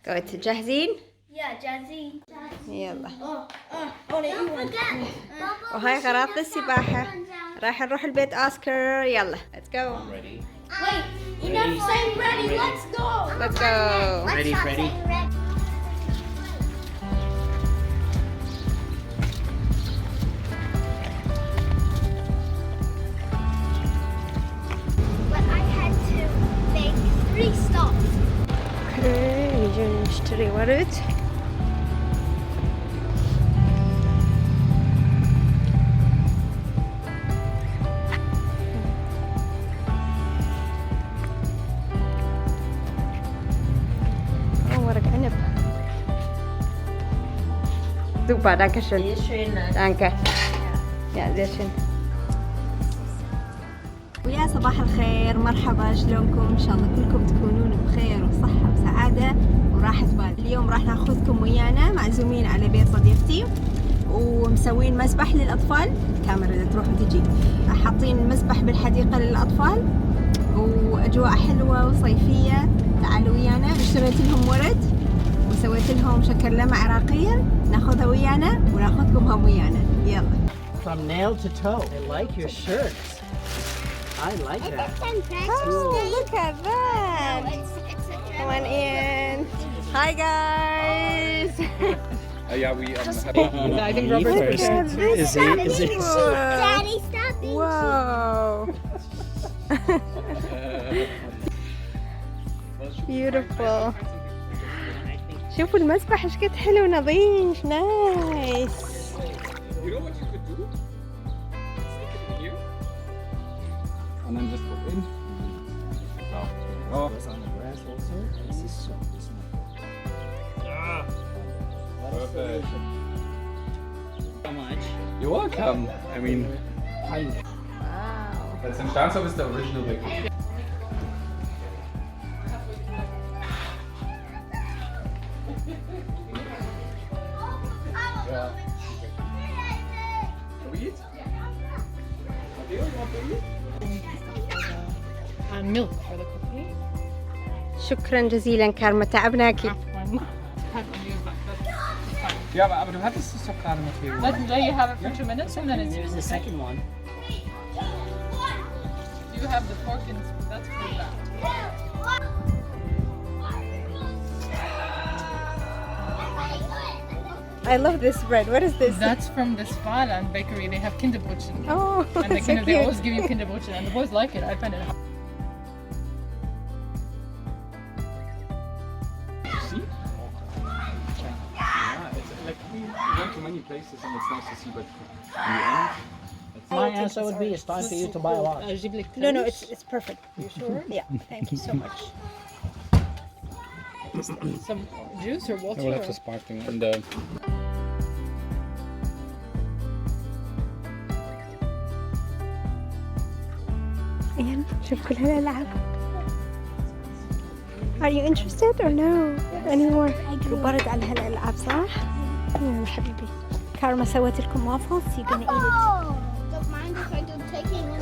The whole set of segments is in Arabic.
قلت جاهزين؟ Yeah, جاهزين. يلا. Don't forget. وهاي غراض السباحة. راح نروح البيت أوسكار. يلا. Let's go. Ready? Wait, enough saying ready. Let's go. Let's go. Ready, Freddy? But I had to make 3 stops. اوكي نجي نشتري ورد. ورق عنب. Super, danke schön. Danke. Ja, sehr schön. ويا صباح الخير، مرحبا، شلونكم؟ ان شاء الله كلكم تكونون بخير وصحة وسعادة وراحة بال. اليوم راح ناخذكم ويانا معزومين على بيت صديقتي ومسوين مسبح للأطفال. الكاميرا إذا تروح وتجي. حاطين مسبح بالحديقة للأطفال وأجواء حلوة وصيفية. تعالوا ويانا. اشتريت لهم ورد وسويت لهم شكل لمعة عراقية. ناخذها ويانا وناخذكم هم ويانا. يلا. From nail to toe. I like your shirts. I like that. Oh, look at that. Come on in. Hi guys. Yeah, we I think Robert Look at this. Is it? Daddy, stop being Wow. Beautiful. شوفوا المسبح ايش قد حلو نظيف. نايس. You know what you could do? Stick it in here. And then just go in. Oh. Perfect. How much? You're welcome. I mean, Wow. das in Stahnsdorf ist der Original Big. Ja. Shall we eat? Matteo, you want to eat? And milk for the cookie. شكرا جزيلا كارما، تعبناكي. Ja, aber du hattest es doch gerade, Matteo. Let you have it for 2 minutes and then it's There's the second one. you have the pork and that's for that. I love this bread. What is this? That's from the Spalan bakery. They have Kinderbrötchen. Oh, And they, so they cute. always give you Kinderbrötchen and the boys like it. I find it See? Yeah, it's like we went to many places and it's nice to see, but in the end, My answer would be it's time for you to buy a watch. No, it's perfect. You sure? Yeah. Thank you so much. some juice or water. we'll have the sparkling and the. Ian, شوف كل هالألعاب. Are you interested or no anymore? برد على هالألعاب صح؟ يلا حبيبي. كارما سوت لكم waffles. You're gonna eat it. Oh, don't mind if I do taking one.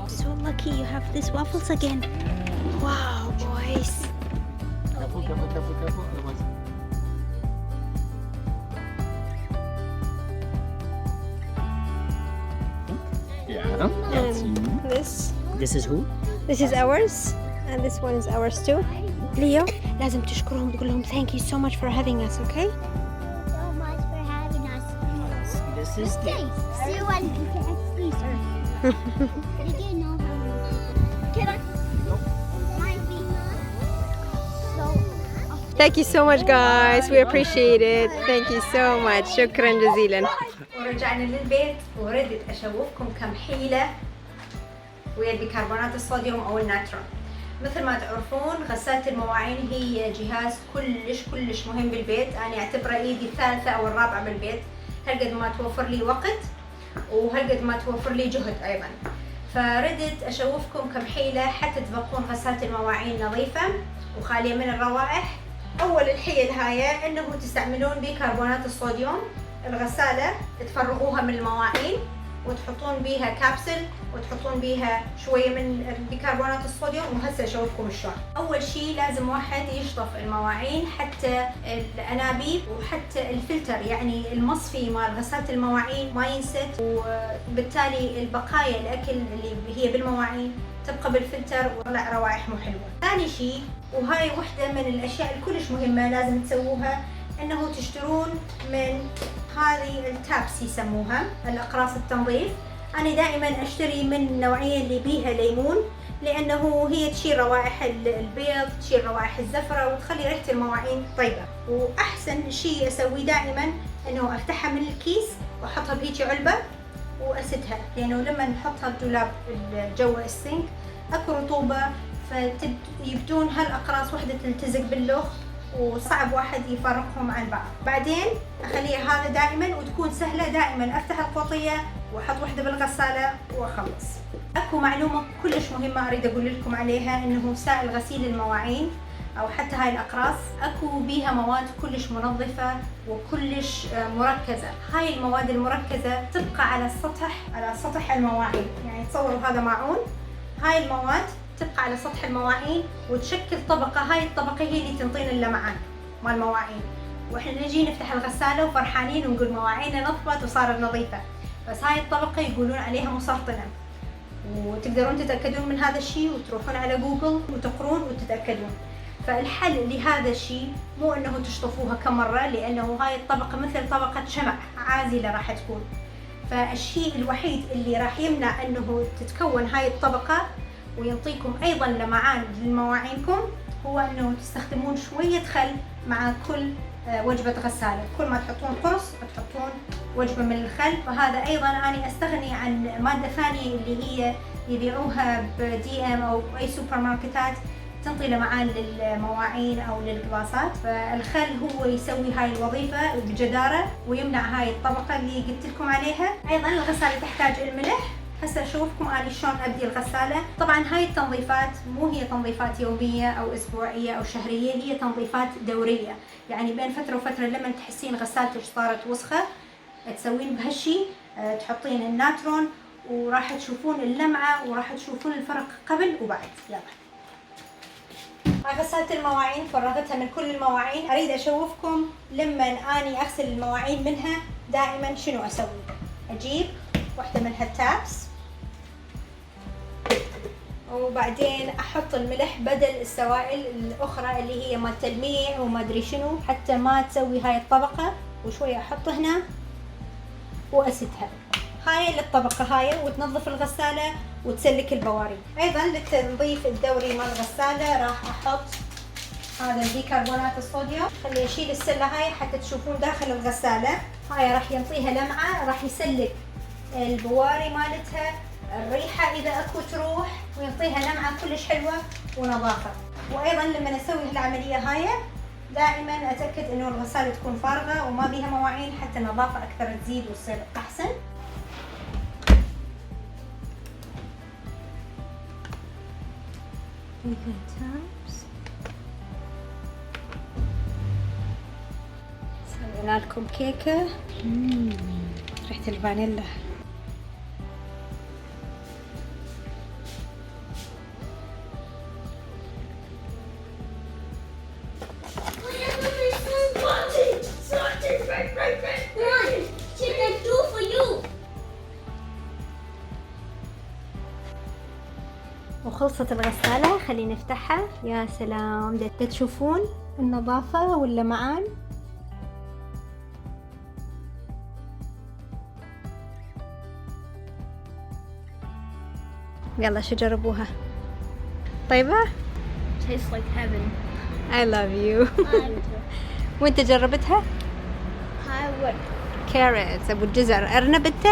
So lucky you have these waffles again. Wow, boys. Careful, careful, careful, careful, otherwise. Yeah. And this This is who? is ours, and this one is ours too. Leo, لازم تشكرهم تقول لهم thank you so much for having us, okay? So much for having us. This is the. Thanks. See you when you can squeeze her. Did you know how? Can I? Might be so. Thank you so much guys, we appreciate it. Thank you so much. شكرا جزيلا. ورجعنا للبيت وردت اشوفكم كم حيلة ويا بيكربونات الصوديوم او الناترون. مثل ما تعرفون غسالة المواعين هي جهاز كلش مهم بالبيت. انا اعتبره ايدي الثالثة او الرابعة بالبيت. هالقد ما توفر لي وقت وهالقد ما توفر لي جهد ايضا. فردت اشوفكم كم حيلة حتى تبقون غسالة المواعين نظيفة وخالية من الروائح أول الحيل هاي أنه تستعملون بيكربونات الصوديوم. الغسالة تفرغوها من المواعين وتحطون بيها كابسل وتحطون بيها شوية من بيكربونات الصوديوم، وهسه أشوفكم شلون. أول شيء لازم واحد يشطف المواعين حتى الأنابيب وحتى الفلتر، يعني المصفي مال غسالة المواعين ما ينسد، وبالتالي البقايا الأكل اللي هي بالمواعين تبقى بالفلتر وطلع روائح مو حلوة. ثاني شيء، وهاي وحدة من الأشياء الكلش مهمة لازم تسووها، أنه تشترون من هذه التابس يسموها الأقراص التنظيف. أنا دائما أشتري من النوعية اللي بيها ليمون، لأنه هي تشيل روائح البيض، تشيل روائح الزفرة، وتخلي ريحة المواعين طيبة. وأحسن شيء أسويه دائما أنه أفتحها من الكيس وأحطها بهيك علبة وأسدها، لأنه لما نحطها بدولاب جوا السينك أكو رطوبة، فيبدون هالأقراص وحدة تلتزق باللخ وصعب واحد يفرقهم عن بعض. بعدين أخليها هذا دائما وتكون سهلة، دائما أفتح القوطية وأحط وحدة بالغسالة وأخلص. أكو معلومة كلش مهمة أريد أقول لكم عليها، إنه سائل غسيل المواعين أو حتى هاي الأقراص أكو بيها مواد كلش منظفة وكلش مركزة. هاي المواد المركزة تبقى على سطح المواعين، يعني تصوروا هذا معون، هاي المواد تبقى على سطح المواعين وتشكل طبقة، هاي الطبقة هي اللي تنطينا اللمعان مال المواعين، واحنا نجي نفتح الغسالة وفرحانين ونقول مواعيننا نظفت وصارت نظيفة، بس هاي الطبقة يقولون عليها مسرطنة. وتقدرون تتأكدون من هذا الشيء وتروحون على جوجل وتقرون وتتأكدون. فالحل لهذا الشيء مو انه تشطفوها كم مرة، لانه هاي الطبقة مثل طبقة شمع عازلة راح تكون. فالشيء الوحيد اللي راح يمنع انه تتكون هاي الطبقة ويعطيكم ايضا لمعان لمواعينكم هو انه تستخدمون شوية خل مع كل وجبة غسالة. كل ما تحطون قرص تحطون وجبة من الخل. فهذا ايضا انا استغني عن مادة ثانية اللي هي يبيعوها بدي ام او اي سوبر ماركتات تنطي لمعان للمواعين او للقلاصات. فالخل هو يسوي هاي الوظيفة بجدارة ويمنع هاي الطبقة اللي قلت لكم عليها. ايضا الغسالة تحتاج الملح. هسه اشوفكم اني شلون ابدي الغسالة. طبعا هاي التنظيفات مو هي تنظيفات يومية او اسبوعية او شهرية، هي تنظيفات دورية، يعني بين فترة وفترة لما تحسين غسالتك صارت وسخة تسوين بهالشي، تحطين الناترون وراح تشوفون اللمعة وراح تشوفون الفرق قبل وبعد. يلا غسالة المواعين فرغتها من كل المواعين. اريد اشوفكم لما اني اغسل المواعين منها دائما شنو اسوي. اجيب واحدة من هالتابس وبعدين احط الملح بدل السوائل الاخرى اللي هي مال تلميع وما ادري شنو، حتى ما تسوي هاي الطبقة، وشوية احط هنا واسدها. هاي للطبقة هاي وتنظف الغسالة وتسلك البواري. ايضا للتنظيف الدوري مال الغسالة راح احط هذا البيكربونات الصوديوم. خلي اشيل السلة هاي حتى تشوفون داخل الغسالة. هاي راح ينطيها لمعة، راح يسلك البواري مالتها، الريحة اذا اكو تروح، ويعطيها لمعة كلش حلوة ونظافة. وايضا لما اسوي العملية هاي دائما اتأكد انه الغسالة تكون فارغة وما بيها مواعين حتى النظافة اكثر تزيد وتصير احسن. سوينا لكم كيكة ريحة الفانيلا. وخلصت الغسالة، خلينا نفتحها. يا سلام، تشوفون النظافة واللمعان. يلا شو جربوها؟ طيبة؟ Tastes like heaven. I love you. وانت جربتها؟ كاريتس ابو الجزر. ارنب انت؟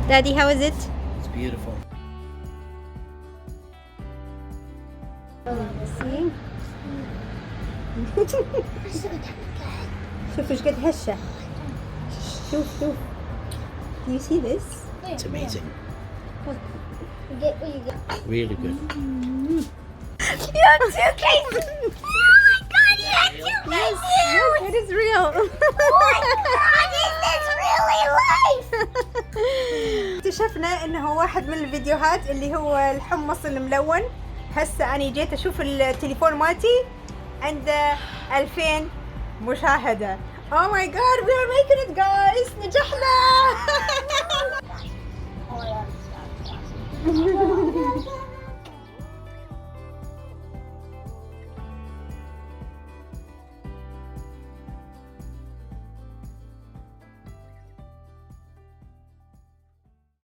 Daddy, how is it? It's beautiful. شوف ايش قد هشة. شوف. Do you see this? It's amazing. You get what you get. Really good. You're too cute. اكتشفنا انه واحد من الفيديوهات اللي هو الحمص الملون. هسه انا جيت اشوف التليفون مالتي عنده 2000 مشاهدة. Oh my god, we are making it guys. نجحنا.